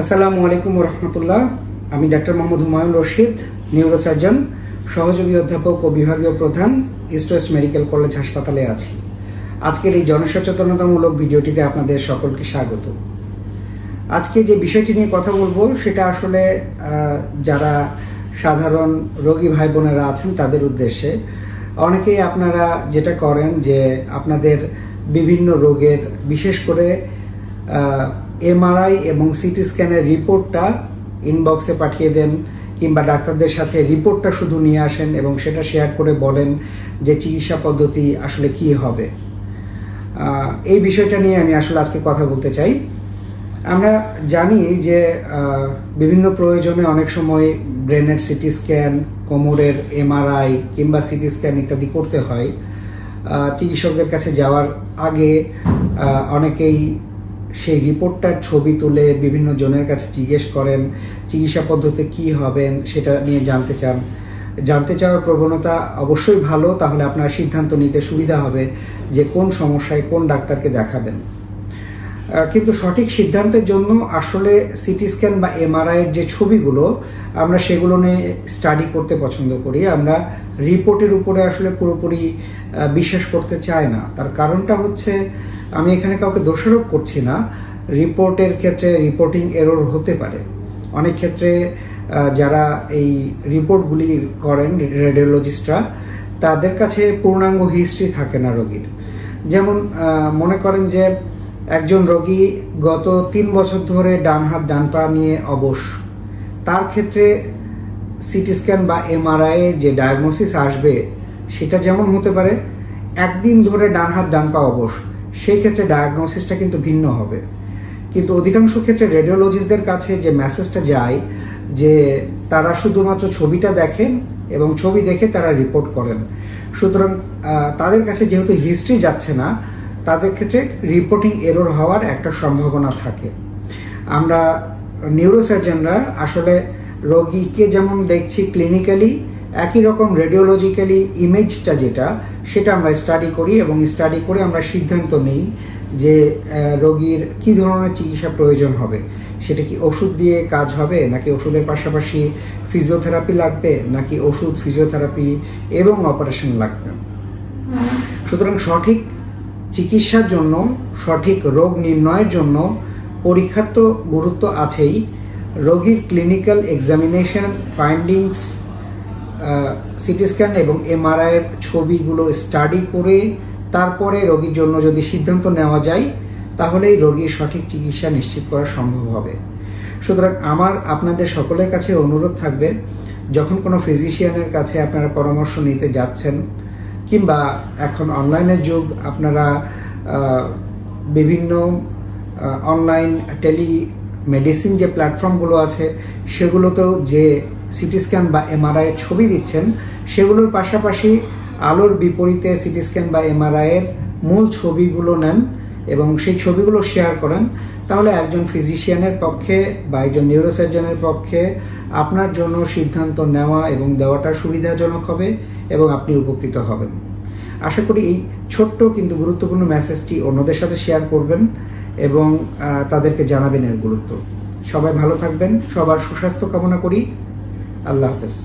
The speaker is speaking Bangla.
আসসালামু আলাইকুম রহমতুল্লাহ। আমি ডাক্তার মোহাম্মদ হুমায়ুন রশিদ, নিউরোসার্জন, সহযোগী অধ্যাপক ও বিভাগীয় প্রধান, ইস্ট ওয়েস্ট মেডিকেল কলেজ হাসপাতালে আছি। আজকের এই জনসচেতনতামূলক ভিডিওটিতে আপনাদের সকলকে স্বাগত। আজকে যে বিষয়টি নিয়ে কথা বলবো সেটা আসলে যারা সাধারণ রোগী ভাই বোনেরা আছেন তাদের উদ্দেশ্যে। অনেকেই আপনারা যেটা করেন যে আপনাদের বিভিন্ন রোগের বিশেষ করে এমআরআই এবং সিটি স্ক্যানের রিপোর্টটা ইনবক্সে পাঠিয়ে দেন, কিংবা ডাক্তারদের সাথে রিপোর্টটা শুধু নিয়ে আসেন এবং সেটা শেয়ার করে বলেন যে চিকিৎসা পদ্ধতি আসলে কি হবে। এই বিষয়টা নিয়ে আমি আসলে আজকে কথা বলতে চাই। আমরা জানি যে বিভিন্ন প্রয়োজনে অনেক সময় ব্রেনের সিটি স্ক্যান, কোমরের এমআরআই কিংবা সিটি স্ক্যান ইত্যাদি করতে হয়। চিকিৎসকদের কাছে যাওয়ার আগে অনেকেই সেই রিপোর্টটার ছবি তুলে বিভিন্ন জনের কাছে জিজ্ঞেস করেন চিকিৎসা পদ্ধতি কি হবেন সেটা নিয়ে জানতে চাওয়ার প্রবণতা অবশ্যই ভালো, তাহলে আপনার সিদ্ধান্ত নিতে সুবিধা হবে যে কোন সমস্যায় কোন ডাক্তারকে দেখাবেন। কিন্তু সঠিক সিদ্ধান্তের জন্য আসলে সিটি স্ক্যান বা এমআরআই এর যে ছবিগুলো আমরা সেগুলো নিয়ে স্টাডি করতে পছন্দ করি। আমরা রিপোর্টের উপরে আসলে পুরোপুরি বিশ্বাস করতে চাই না। তার কারণটা হচ্ছে, আমি এখানে কাউকে দোষারোপ করছি না, রিপোর্টের ক্ষেত্রে রিপোর্টিং এরর হতে পারে। অনেক ক্ষেত্রে যারা এই রিপোর্টগুলি করেন রেডিওলজিস্টরা, তাদের কাছে পূর্ণাঙ্গ হিস্ট্রি থাকে না রোগীর। যেমন মনে করেন যে একজন রোগী গত 3 বছর ধরে ডান হাত ডান পা নিয়ে অবশ, তার ক্ষেত্রে সিটি স্ক্যান বা এমআরআই যে ডায়াগনোসিস আসবে সেটা যেমন হতে পারে, একদিন ধরে ডান হাত ডান পা অবশ, সেই ক্ষেত্রে ডায়াগনোসিসটা কিন্তু ভিন্ন হবে। কিন্তু অধিকাংশ ক্ষেত্রে রেডিওলজিস্টদের কাছে যে মেসেজটা যায় যে তারা শুধুমাত্র ছবিটা দেখেন এবং ছবি দেখে তারা রিপোর্ট করেন। সুতরাং তাদের কাছে যেহেতু হিস্ট্রি যাচ্ছে না, তাদের ক্ষেত্রে রিপোর্টিং এরর হওয়ার একটা সম্ভাবনা থাকে। আমরা নিউরোসার্জনরা আসলে রোগীকে যেমন দেখছি ক্লিনিক্যালি, একই রকম রেডিওলজিক্যালি ইমেজটা সেটা আমরা স্টাডি করি এবং স্টাডি করে আমরা সিদ্ধান্ত নিই যে রোগীর কি ধরনের চিকিৎসা প্রয়োজন হবে। সেটা কি ওষুধ দিয়ে কাজ হবে, নাকি ওষুধের পাশাপাশি ফিজিওথেরাপি লাগবে, নাকি ওষুধ, ফিজিওথেরাপি এবং অপারেশন লাগবে। সুতরাং সঠিক চিকিৎসার জন্য, সঠিক রোগ নির্ণয়ের জন্য পরীক্ষার তো গুরুত্ব আছেই। রোগীর clinical examination findings, CT scan এবং এমআরআই এর ছবিগুলো স্টাডি করে তারপরে রোগীর জন্য যদি সিদ্ধান্ত নেওয়া যায়, তাহলেই রোগীর সঠিক চিকিৎসা নিশ্চিত করা সম্ভব হবে। সুতরাং আমার আপনাদের সকলের কাছে অনুরোধ থাকবে, যখন কোনো ফিজিশিয়ানের কাছে আপনারা পরামর্শ নিতে যাচ্ছেন, কিংবা এখন অনলাইনের যুগ, আপনারা বিভিন্ন অনলাইন টেলিমেডিসিন যে প্ল্যাটফর্মগুলো আছে সেগুলোতেও যে সিটি স্ক্যান বা এমআরআই এর ছবি দিচ্ছেন, সেগুলোর পাশাপাশি আলোর বিপরীতে সিটি স্ক্যান বা এমআরআই এর মূল ছবিগুলো নেন এবং সেই ছবিগুলো শেয়ার করেন, তাহলে একজন ফিজিশিয়ানের পক্ষে বা একজন নিউরোসার্জনের পক্ষে আপনার জন্য সিদ্ধান্ত নেওয়া এবং দেওয়াটা সুবিধাজনক হবে এবং আপনি উপকৃত হবেন। আশা করি এই ছোট্ট কিন্তু গুরুত্বপূর্ণ মেসেজটি অন্যদের সাথে শেয়ার করবেন এবং তাদেরকে জানাবেন এর গুরুত্ব। সবাই ভালো থাকবেন, সবার সুস্বাস্থ্য কামনা করি। আল্লাহ হাফেজ।